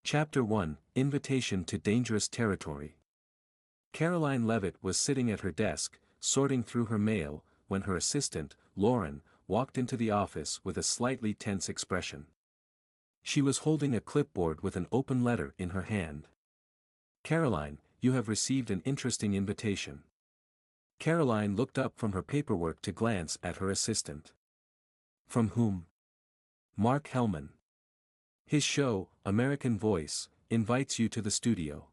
Chapter 1, Invitation to Dangerous Territory. Karoline Leavitt was sitting at her desk, sorting through her mail, when her assistant, Lauren, walked into the office with a slightly tense expression. She was holding a clipboard with an open letter in her hand. "Karoline, you have received an interesting invitation." Karoline looked up from her paperwork to glance at her assistant. "From whom?" "Mark Hellman. His show, American Voice, invites you to the studio.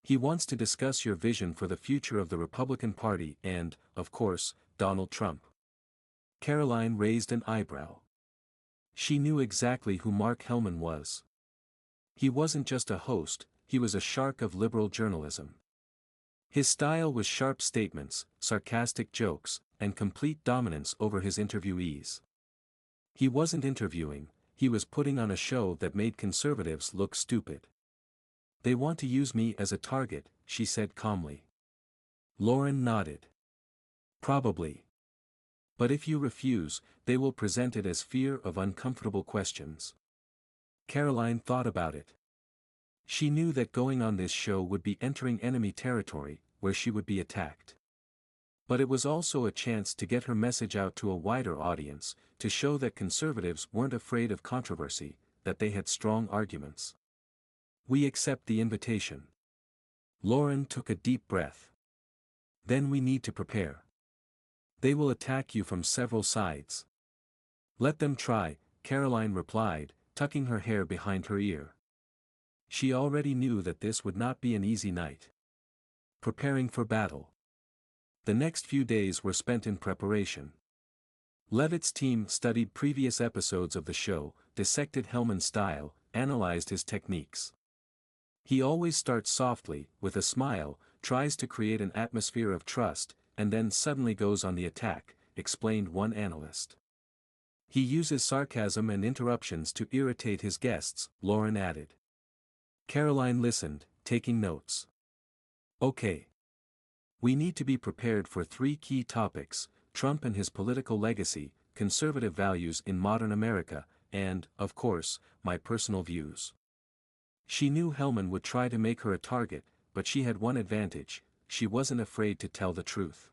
He wants to discuss your vision for the future of the Republican Party and, of course, Donald Trump." Karoline raised an eyebrow. She knew exactly who Mark Hellman was. He wasn't just a host, he was a shark of liberal journalism. His style was sharp statements, sarcastic jokes, and complete dominance over his interviewees. He wasn't interviewing, he was putting on a show that made conservatives look stupid. "They want to use me as a target," she said calmly. Lauren nodded. "Probably. But if you refuse, they will present it as fear of uncomfortable questions." Karoline thought about it. She knew that going on this show would be entering enemy territory, where she would be attacked. But it was also a chance to get her message out to a wider audience, to show that conservatives weren't afraid of controversy, that they had strong arguments. "We accept the invitation." Lauren took a deep breath. "Then we need to prepare. They will attack you from several sides." "Let them try," Karoline replied, tucking her hair behind her ear. She already knew that this would not be an easy night. Preparing for battle. The next few days were spent in preparation. Leavitt's team studied previous episodes of the show, dissected Hellman's style, analyzed his techniques. "He always starts softly, with a smile, tries to create an atmosphere of trust, and then suddenly goes on the attack," explained one analyst. "He uses sarcasm and interruptions to irritate his guests," Lauren added. Karoline listened, taking notes. "Okay. We need to be prepared for 3 key topics: Trump and his political legacy, conservative values in modern America, and, of course, my personal views." She knew Hellman would try to make her a target, but she had one advantage: she wasn't afraid to tell the truth.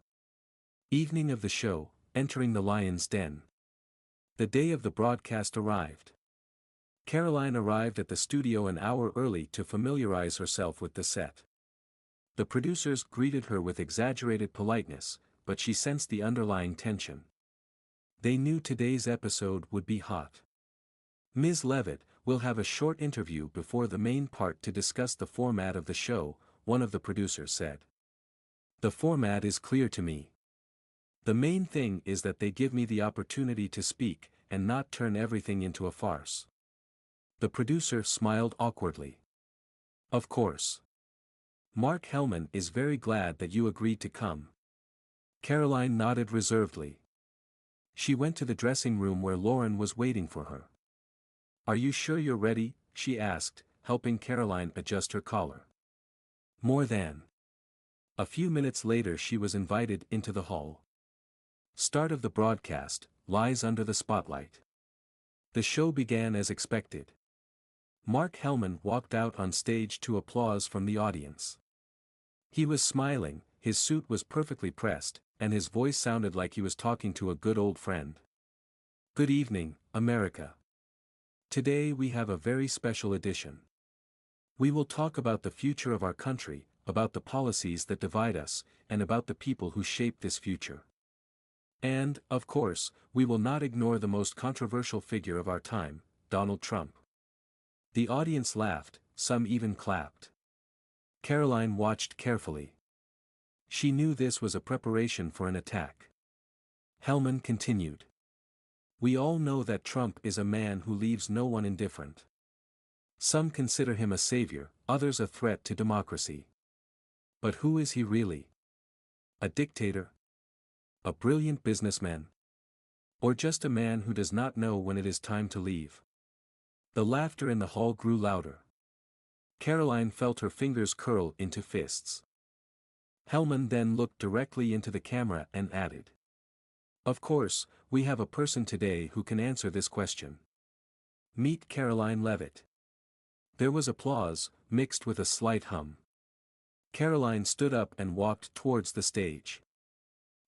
Evening of the show, entering the lion's den. The day of the broadcast arrived. Karoline arrived at the studio an hour early to familiarize herself with the set. The producers greeted her with exaggerated politeness, but she sensed the underlying tension. They knew today's episode would be hot. "Ms. Leavitt, we'll have a short interview before the main part to discuss the format of the show," one of the producers said. "The format is clear to me. The main thing is that they give me the opportunity to speak, and not turn everything into a farce." The producer smiled awkwardly. "Of course. Mark Hellman is very glad that you agreed to come." Karoline nodded reservedly. She went to the dressing room where Lauren was waiting for her. "Are you sure you're ready?" she asked, helping Karoline adjust her collar. "More than." A few minutes later she was invited into the hall. Start of the broadcast, lies under the spotlight. The show began as expected. Mark Hellman walked out on stage to applause from the audience. He was smiling, his suit was perfectly pressed, and his voice sounded like he was talking to a good old friend. "Good evening, America. Today we have a very special edition. We will talk about the future of our country, about the policies that divide us, and about the people who shape this future. And, of course, we will not ignore the most controversial figure of our time, Donald Trump." The audience laughed, some even clapped. Karoline watched carefully. She knew this was a preparation for an attack. Hellman continued. "We all know that Trump is a man who leaves no one indifferent. Some consider him a savior, others a threat to democracy. But who is he really? A dictator? A brilliant businessman? Or just a man who does not know when it is time to leave?" The laughter in the hall grew louder. Karoline felt her fingers curl into fists. Hellman then looked directly into the camera and added. "Of course, we have a person today who can answer this question. Meet Karoline Leavitt." There was applause, mixed with a slight hum. Karoline stood up and walked towards the stage.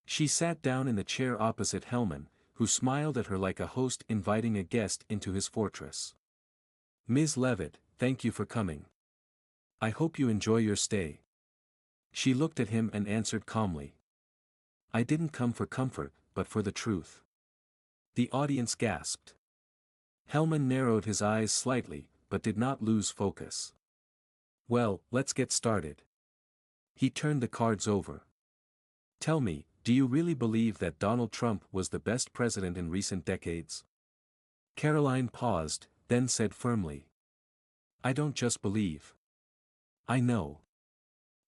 She sat down in the chair opposite Hellman, who smiled at her like a host inviting a guest into his fortress. "Ms. Leavitt, thank you for coming. I hope you enjoy your stay." She looked at him and answered calmly. "I didn't come for comfort, but for the truth." The audience gasped. Hellman narrowed his eyes slightly, but did not lose focus. "Well, let's get started." He turned the cards over. "Tell me, do you really believe that Donald Trump was the best president in recent decades?" Karoline paused, then said firmly. "I don't just believe. I know.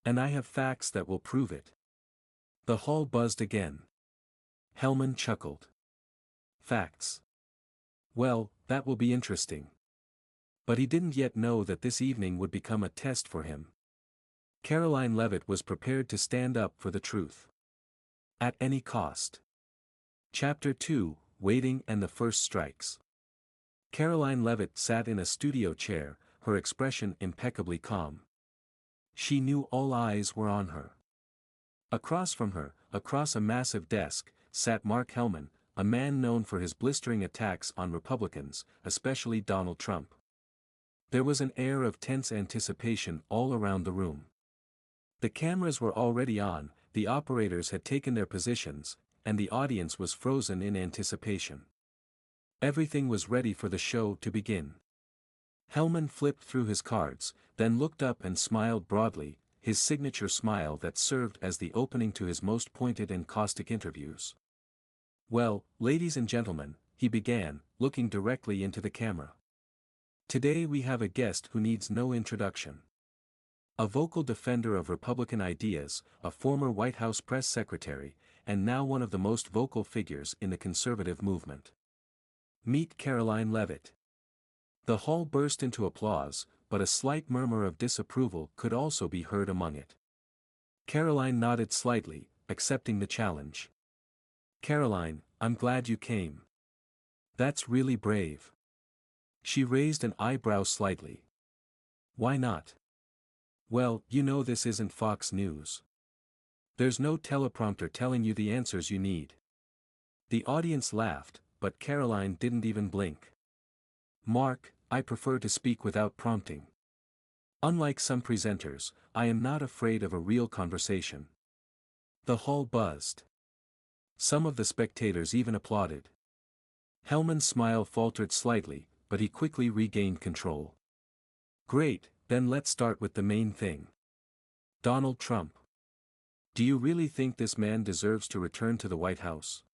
And I have facts that will prove it." The hall buzzed again. Hellman chuckled. "Facts. Well, that will be interesting." But he didn't yet know that this evening would become a test for him. Karoline Leavitt was prepared to stand up for the truth. At any cost. Chapter 2, Waiting and the First Strikes. Karoline Leavitt sat in a studio chair, her expression impeccably calm. She knew all eyes were on her. Across from her, across a massive desk, sat Mark Hellman, a man known for his blistering attacks on Republicans, especially Donald Trump. There was an air of tense anticipation all around the room. The cameras were already on, the operators had taken their positions, and the audience was frozen in anticipation. Everything was ready for the show to begin. Hellman flipped through his cards, then looked up and smiled broadly, his signature smile that served as the opening to his most pointed and caustic interviews. "Well, ladies and gentlemen," he began, looking directly into the camera. "Today we have a guest who needs no introduction. A vocal defender of Republican ideas, a former White House press secretary, and now one of the most vocal figures in the conservative movement. Meet Karoline Leavitt." The hall burst into applause, but a slight murmur of disapproval could also be heard among it. Karoline nodded slightly, accepting the challenge. "Karoline, I'm glad you came. That's really brave." She raised an eyebrow slightly. "Why not?" "Well, you know this isn't Fox News. There's no teleprompter telling you the answers you need." The audience laughed, but Karoline didn't even blink. "Mark, I prefer to speak without prompting. Unlike some presenters, I am not afraid of a real conversation." The hall buzzed. Some of the spectators even applauded. Hellman's smile faltered slightly, but he quickly regained control. "Great, then let's start with the main thing. Donald Trump. Do you really think this man deserves to return to the White House?"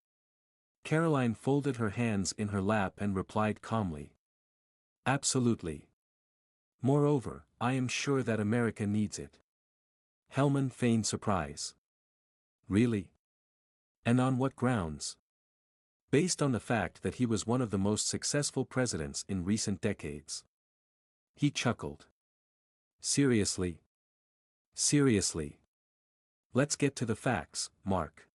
Karoline folded her hands in her lap and replied calmly. "Absolutely. Moreover, I am sure that America needs it." Hellman feigned surprise. "Really? And on what grounds?" "Based on the fact that he was one of the most successful presidents in recent decades." He chuckled. "Seriously? Seriously. Let's get to the facts, Mark.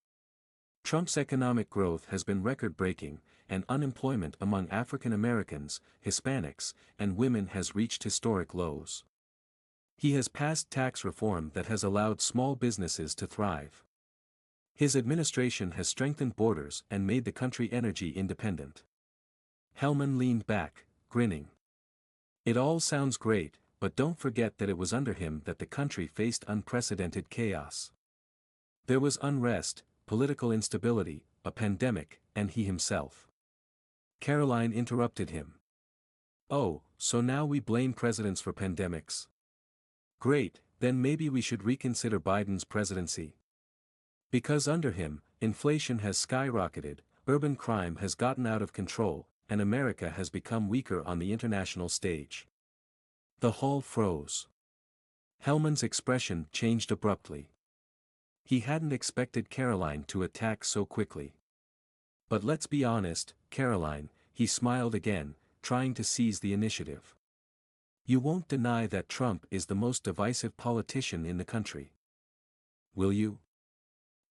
Trump's economic growth has been record-breaking, and unemployment among African Americans, Hispanics, and women has reached historic lows. He has passed tax reform that has allowed small businesses to thrive. His administration has strengthened borders and made the country energy independent." Hellman leaned back, grinning. "It all sounds great, but don't forget that it was under him that the country faced unprecedented chaos. There was unrest, political instability, a pandemic, and he himself." Karoline interrupted him. "Oh, so now we blame presidents for pandemics? Great, then maybe we should reconsider Biden's presidency. Because under him, inflation has skyrocketed, urban crime has gotten out of control, and America has become weaker on the international stage." The hall froze. Hellman's expression changed abruptly. He hadn't expected Karoline to attack so quickly. "But let's be honest, Karoline," he smiled again, trying to seize the initiative. "You won't deny that Trump is the most divisive politician in the country. Will you?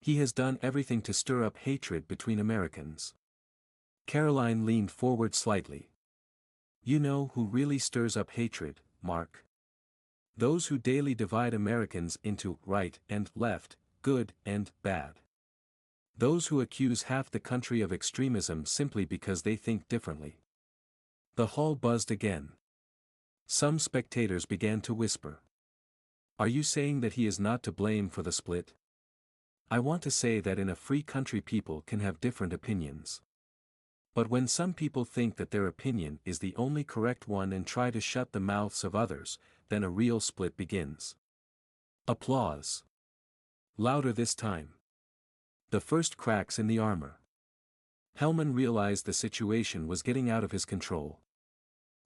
He has done everything to stir up hatred between Americans." Karoline leaned forward slightly. "You know who really stirs up hatred, Mark. Those who daily divide Americans into right and left, good and bad. Those who accuse half the country of extremism simply because they think differently. The hall buzzed again. Some spectators began to whisper. Are you saying that he is not to blame for the split? I want to say that in a free country people can have different opinions. But when some people think that their opinion is the only correct one and try to shut the mouths of others, then a real split begins. Applause. Louder this time. The first cracks in the armor. Hellman realized the situation was getting out of his control.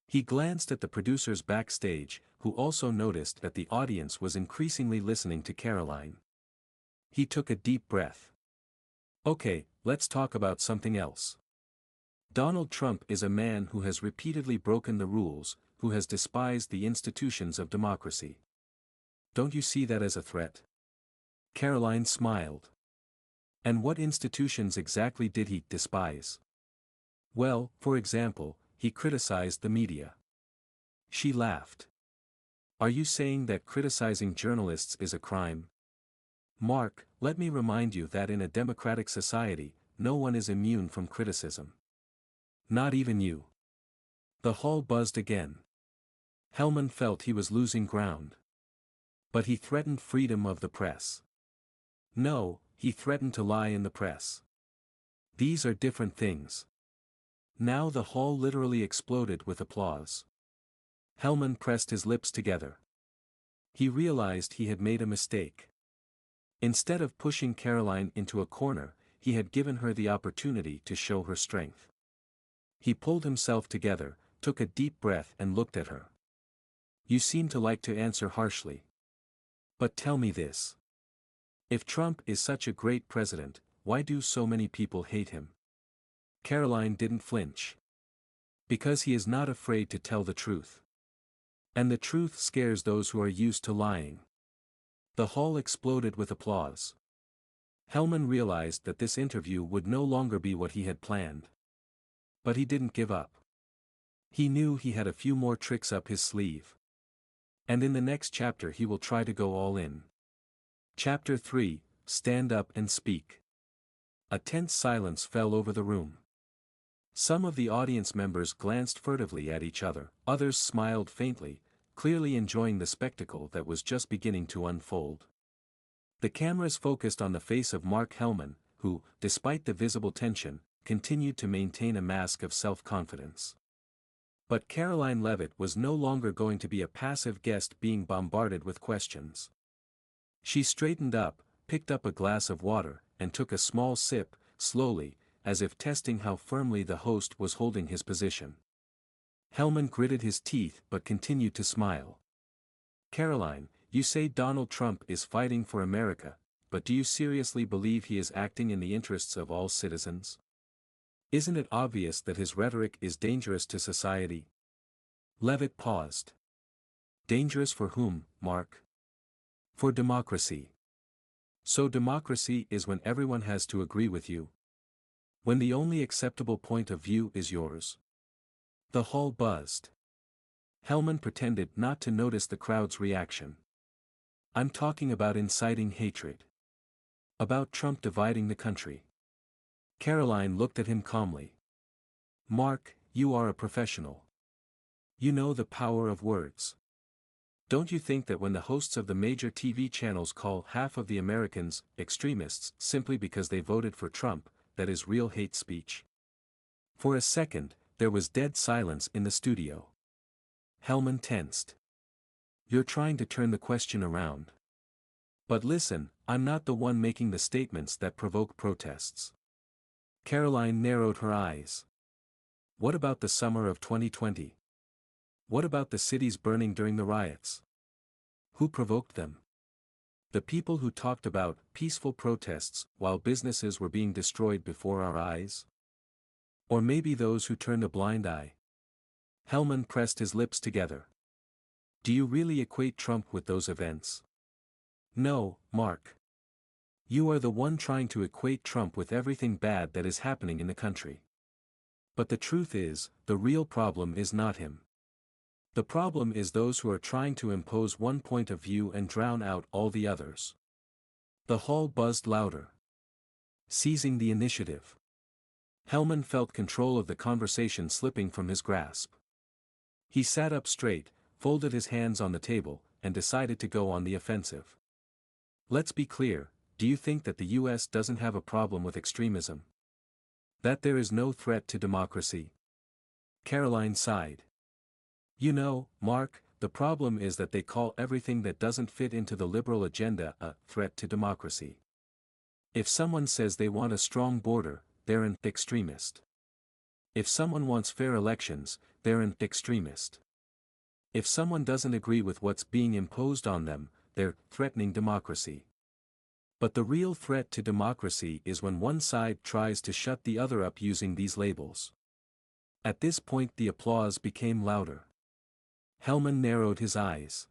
He glanced at the producers backstage, who also noticed that the audience was increasingly listening to Karoline. He took a deep breath. Okay, let's talk about something else. Donald Trump is a man who has repeatedly broken the rules, who has despised the institutions of democracy. Don't you see that as a threat? Karoline smiled. And what institutions exactly did he despise? Well, for example, he criticized the media. She laughed. Are you saying that criticizing journalists is a crime? Mark, let me remind you that in a democratic society, no one is immune from criticism. Not even you. The hall buzzed again. Hellman felt he was losing ground. But he threatened freedom of the press. No, he threatened to lie in the press. These are different things. Now the hall literally exploded with applause. Hellman pressed his lips together. He realized he had made a mistake. Instead of pushing Karoline into a corner, he had given her the opportunity to show her strength. He pulled himself together, took a deep breath and looked at her. You seem to like to answer harshly. But tell me this. If Trump is such a great president, why do so many people hate him? Karoline didn't flinch. Because he is not afraid to tell the truth. And the truth scares those who are used to lying. The hall exploded with applause. Hellman realized that this interview would no longer be what he had planned. But he didn't give up. He knew he had a few more tricks up his sleeve. And in the next chapter he will try to go all in. Chapter 3, Stand Up and Speak. A tense silence fell over the room. Some of the audience members glanced furtively at each other, others smiled faintly, clearly enjoying the spectacle that was just beginning to unfold. The cameras focused on the face of Mark Hellman, who, despite the visible tension, continued to maintain a mask of self-confidence. But Karoline Leavitt was no longer going to be a passive guest being bombarded with questions. She straightened up, picked up a glass of water, and took a small sip, slowly, as if testing how firmly the host was holding his position. Hellman gritted his teeth but continued to smile. Karoline, you say Donald Trump is fighting for America, but do you seriously believe he is acting in the interests of all citizens? Isn't it obvious that his rhetoric is dangerous to society? Leavitt paused. Dangerous for whom, Mark? For democracy. So democracy is when everyone has to agree with you. When the only acceptable point of view is yours. The hall buzzed. Hellman pretended not to notice the crowd's reaction. I'm talking about inciting hatred. About Trump dividing the country. Karoline looked at him calmly. Mark, you are a professional. You know the power of words. Don't you think that when the hosts of the major TV channels call half of the Americans extremists simply because they voted for Trump, that is real hate speech? For a second, there was dead silence in the studio. Hellman tensed. You're trying to turn the question around. But listen, I'm not the one making the statements that provoke protests. Karoline narrowed her eyes. What about the summer of 2020? What about the cities burning during the riots? Who provoked them? The people who talked about peaceful protests while businesses were being destroyed before our eyes? Or maybe those who turned a blind eye? Hellman pressed his lips together. Do you really equate Trump with those events? No, Mark. You are the one trying to equate Trump with everything bad that is happening in the country. But the truth is, the real problem is not him. The problem is those who are trying to impose one point of view and drown out all the others. The hall buzzed louder. Seizing the initiative. Hellman felt control of the conversation slipping from his grasp. He sat up straight, folded his hands on the table, and decided to go on the offensive. Let's be clear, do you think that the US doesn't have a problem with extremism? That there is no threat to democracy? Karoline sighed. You know, Mark, the problem is that they call everything that doesn't fit into the liberal agenda a threat to democracy. If someone says they want a strong border, they're an extremist. If someone wants fair elections, they're an extremist. If someone doesn't agree with what's being imposed on them, they're threatening democracy. But the real threat to democracy is when one side tries to shut the other up using these labels. At this point the applause became louder. Hellman narrowed his eyes.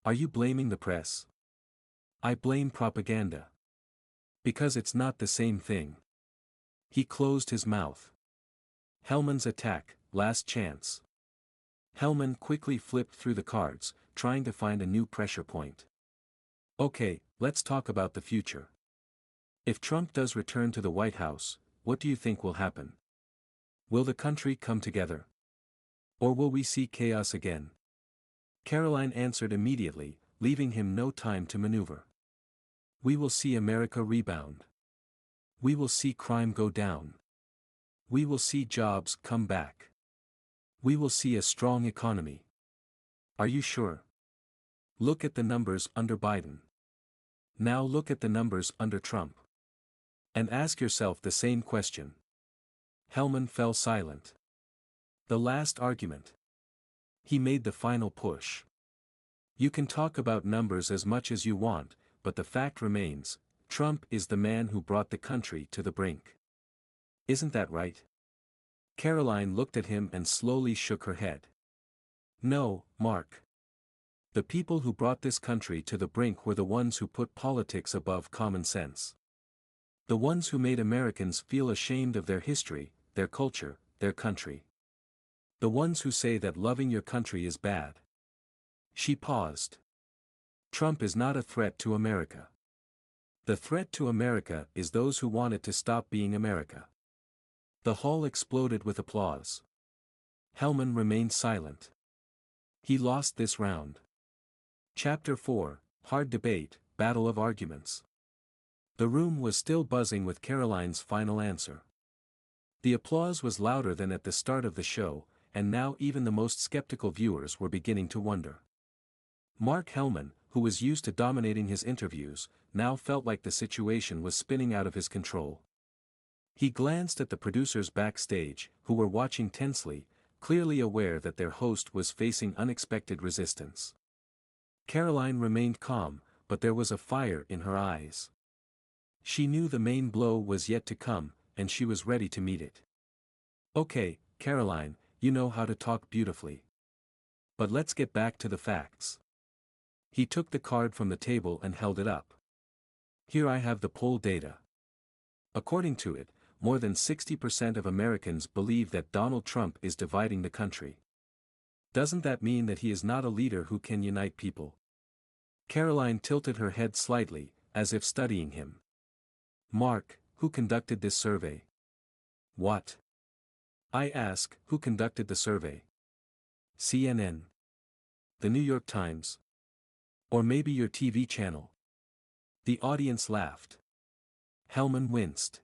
Are you blaming the press? I blame propaganda. Because it's not the same thing. He closed his mouth. Hellman's attack, last chance. Hellman quickly flipped through the cards, trying to find a new pressure point. Okay, let's talk about the future. If Trump does return to the White House, what do you think will happen? Will the country come together? Or will we see chaos again? Karoline answered immediately, leaving him no time to maneuver. We will see America rebound. We will see crime go down. We will see jobs come back. We will see a strong economy. Are you sure? Look at the numbers under Biden. Now look at the numbers under Trump. And ask yourself the same question. Hellman fell silent. The last argument. He made the final push. You can talk about numbers as much as you want, but the fact remains, Trump is the man who brought the country to the brink. Isn't that right? Karoline looked at him and slowly shook her head. No, Mark. The people who brought this country to the brink were the ones who put politics above common sense. The ones who made Americans feel ashamed of their history, their culture, their country. The ones who say that loving your country is bad. She paused. Trump is not a threat to America. The threat to America is those who want it to stop being America. The hall exploded with applause. Hellman remained silent. He lost this round. Chapter 4, Hard Debate, Battle of Arguments. The room was still buzzing with Karoline's final answer. The applause was louder than at the start of the show, and now even the most skeptical viewers were beginning to wonder. Mark Hellman, who was used to dominating his interviews, now felt like the situation was spinning out of his control. He glanced at the producers backstage, who were watching tensely, clearly aware that their host was facing unexpected resistance. Karoline remained calm, but there was a fire in her eyes. She knew the main blow was yet to come, and she was ready to meet it. Okay, Karoline, you know how to talk beautifully. But let's get back to the facts. He took the card from the table and held it up. Here I have the poll data. According to it, more than 60% of Americans believe that Donald Trump is dividing the country. Doesn't that mean that he is not a leader who can unite people? Karoline tilted her head slightly, as if studying him. Mark, who conducted this survey? What? I ask, who conducted the survey? CNN? The New York Times? Or maybe your TV channel? The audience laughed. Hellman winced.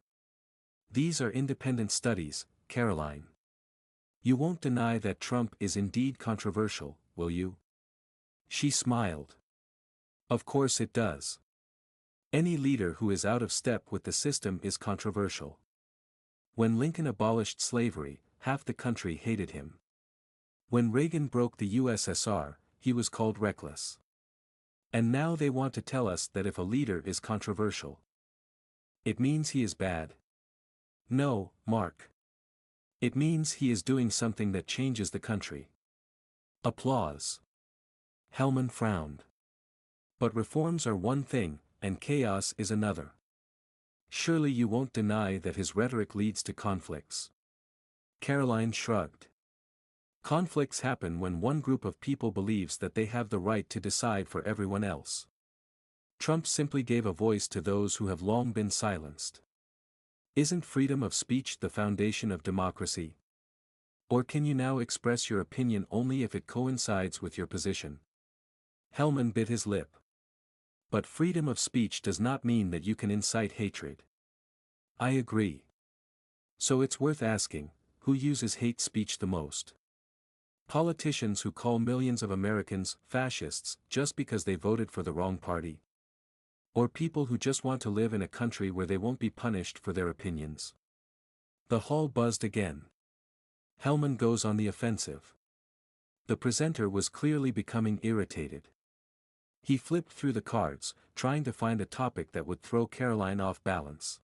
These are independent studies, Karoline. You won't deny that Trump is indeed controversial, will you? She smiled. Of course it does. Any leader who is out of step with the system is controversial. When Lincoln abolished slavery, half the country hated him. When Reagan broke the USSR, he was called reckless. And now they want to tell us that if a leader is controversial, it means he is bad. No, Mark. It means he is doing something that changes the country. Applause. Hellman frowned. But reforms are one thing, and chaos is another. Surely you won't deny that his rhetoric leads to conflicts. Karoline shrugged. Conflicts happen when one group of people believes that they have the right to decide for everyone else. Trump simply gave a voice to those who have long been silenced. Isn't freedom of speech the foundation of democracy? Or can you now express your opinion only if it coincides with your position? Hellman bit his lip. But freedom of speech does not mean that you can incite hatred. I agree. So it's worth asking, who uses hate speech the most? Politicians who call millions of Americans fascists just because they voted for the wrong party? Or people who just want to live in a country where they won't be punished for their opinions? The hall buzzed again. Hellman goes on the offensive. The presenter was clearly becoming irritated. He flipped through the cards, trying to find a topic that would throw Karoline off balance.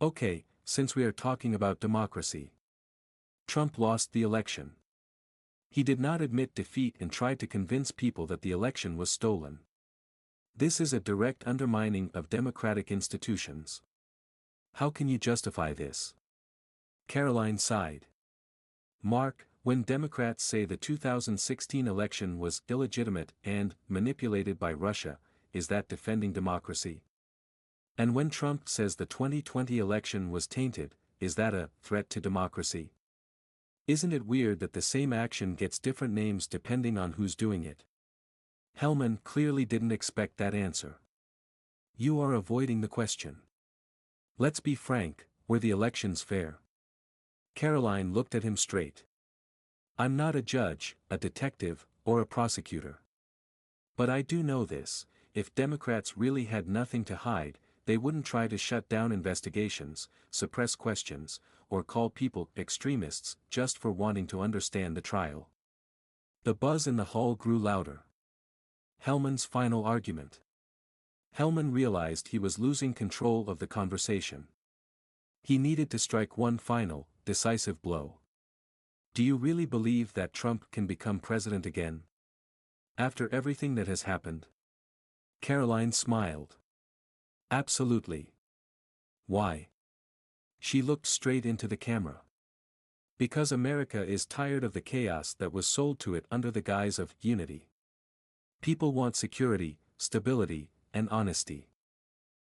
Okay, since we are talking about democracy. Trump lost the election. He did not admit defeat and tried to convince people that the election was stolen. This is a direct undermining of democratic institutions. How can you justify this? Karoline sighed. Mark, when Democrats say the 2016 election was illegitimate and manipulated by Russia, is that defending democracy? And when Trump says the 2020 election was tainted, is that a threat to democracy? Isn't it weird that the same action gets different names depending on who's doing it? Hellman clearly didn't expect that answer. You are avoiding the question. Let's be frank, were the elections fair? Karoline looked at him straight. I'm not a judge, a detective, or a prosecutor. But I do know this, if Democrats really had nothing to hide, they wouldn't try to shut down investigations, suppress questions, or call people extremists just for wanting to understand the trial. The buzz in the hall grew louder. Hellman's final argument. Hellman realized he was losing control of the conversation. He needed to strike one final, decisive blow. Do you really believe that Trump can become president again? After everything that has happened? Karoline smiled. Absolutely. Why? She looked straight into the camera. Because America is tired of the chaos that was sold to it under the guise of unity. People want security, stability, and honesty.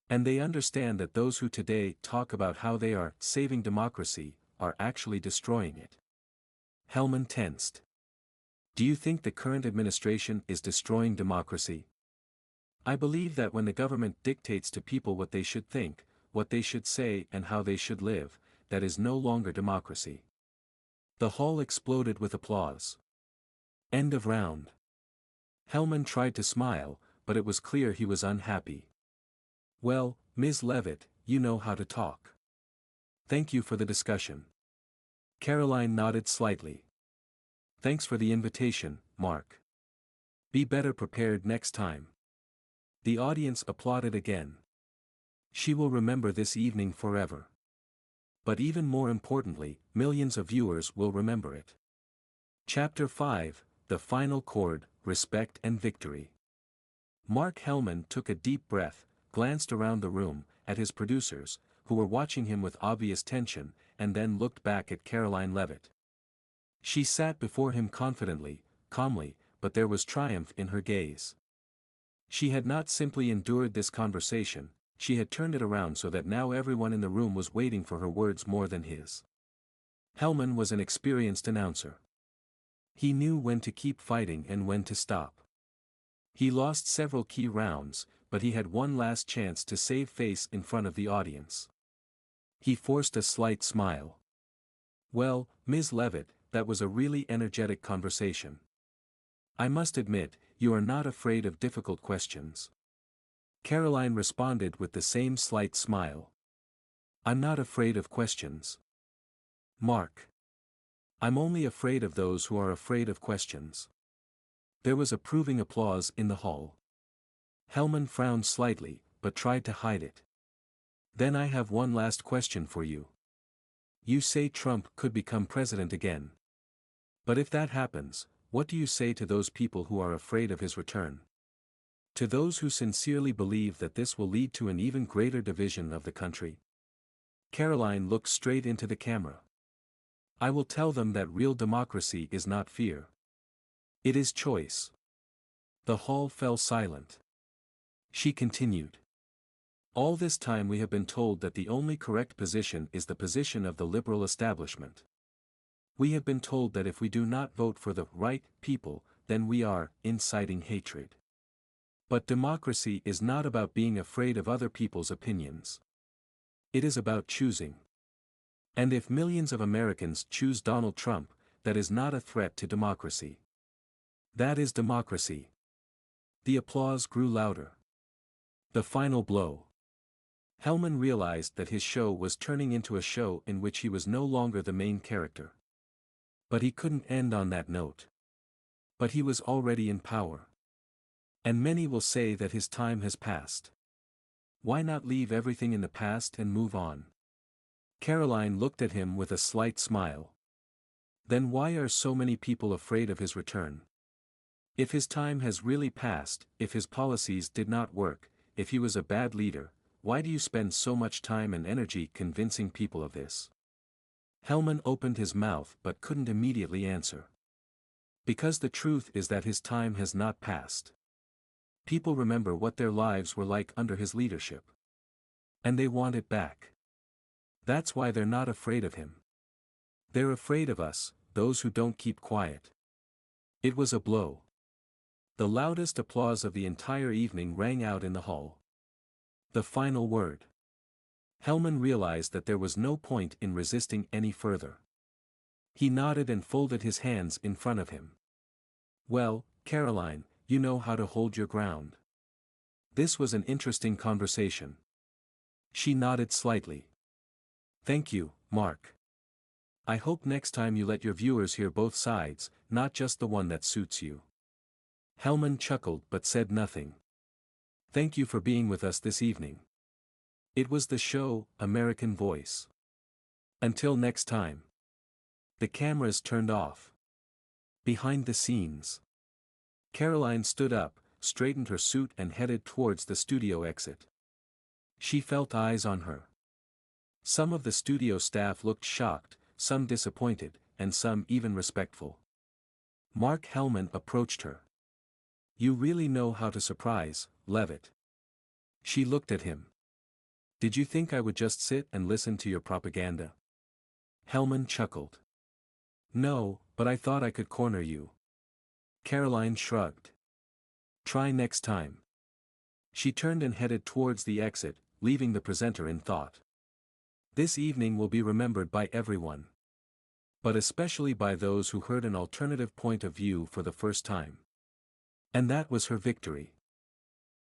And they understand that those who today talk about how they are saving democracy are actually destroying it. Hellman tensed. Do you think the current administration is destroying democracy? I believe that when the government dictates to people what they should think, what they should say and how they should live, that is no longer democracy. The hall exploded with applause. End of round. Hellman tried to smile, but it was clear he was unhappy. Well, Ms. Leavitt, you know how to talk. Thank you for the discussion. Karoline nodded slightly. Thanks for the invitation, Mark. Be better prepared next time. The audience applauded again. She will remember this evening forever. But even more importantly, millions of viewers will remember it. Chapter 5, The Final Chord, Respect and Victory. Mark Hellman took a deep breath, glanced around the room, at his producers, who were watching him with obvious tension, and then looked back at Karoline Leavitt. She sat before him confidently, calmly, but there was triumph in her gaze. She had not simply endured this conversation, she had turned it around so that now everyone in the room was waiting for her words more than his. Hellman was an experienced announcer. He knew when to keep fighting and when to stop. He lost several key rounds, but he had one last chance to save face in front of the audience. He forced a slight smile. Well, Ms. Leavitt, that was a really energetic conversation. I must admit, you are not afraid of difficult questions. Karoline responded with the same slight smile. I'm not afraid of questions. Mark. I'm only afraid of those who are afraid of questions. There was approving applause in the hall. Hellman frowned slightly, but tried to hide it. Then I have one last question for you. You say Trump could become president again. But if that happens, what do you say to those people who are afraid of his return? To those who sincerely believe that this will lead to an even greater division of the country? Karoline looked straight into the camera. I will tell them that real democracy is not fear. It is choice. The hall fell silent. She continued. All this time we have been told that the only correct position is the position of the liberal establishment. We have been told that if we do not vote for the right people, then we are inciting hatred. But democracy is not about being afraid of other people's opinions. It is about choosing. And if millions of Americans choose Donald Trump, that is not a threat to democracy. That is democracy. The applause grew louder. The final blow. Hellman realized that his show was turning into a show in which he was no longer the main character. But he couldn't end on that note. But he was already in power. And many will say that his time has passed. Why not leave everything in the past and move on? Karoline looked at him with a slight smile. Then why are so many people afraid of his return? If his time has really passed, if his policies did not work, if he was a bad leader, why do you spend so much time and energy convincing people of this? Hellman opened his mouth but couldn't immediately answer. Because the truth is that his time has not passed. People remember what their lives were like under his leadership. And they want it back. That's why they're not afraid of him. They're afraid of us, those who don't keep quiet. It was a blow. The loudest applause of the entire evening rang out in the hall. The final word. Hellman realized that there was no point in resisting any further. He nodded and folded his hands in front of him. Well, Karoline, you know how to hold your ground. This was an interesting conversation. She nodded slightly. Thank you, Mark. I hope next time you let your viewers hear both sides, not just the one that suits you. Hellman chuckled but said nothing. Thank you for being with us this evening. It was the show, American Voice. Until next time. The cameras turned off. Behind the scenes. Karoline stood up, straightened her suit and headed towards the studio exit. She felt eyes on her. Some of the studio staff looked shocked, some disappointed, and some even respectful. Mark Hellman approached her. You really know how to surprise, Leavitt. She looked at him. Did you think I would just sit and listen to your propaganda? Hellman chuckled. No, but I thought I could corner you. Karoline shrugged. Try next time. She turned and headed towards the exit, leaving the presenter in thought. This evening will be remembered by everyone. But especially by those who heard an alternative point of view for the first time. And that was her victory.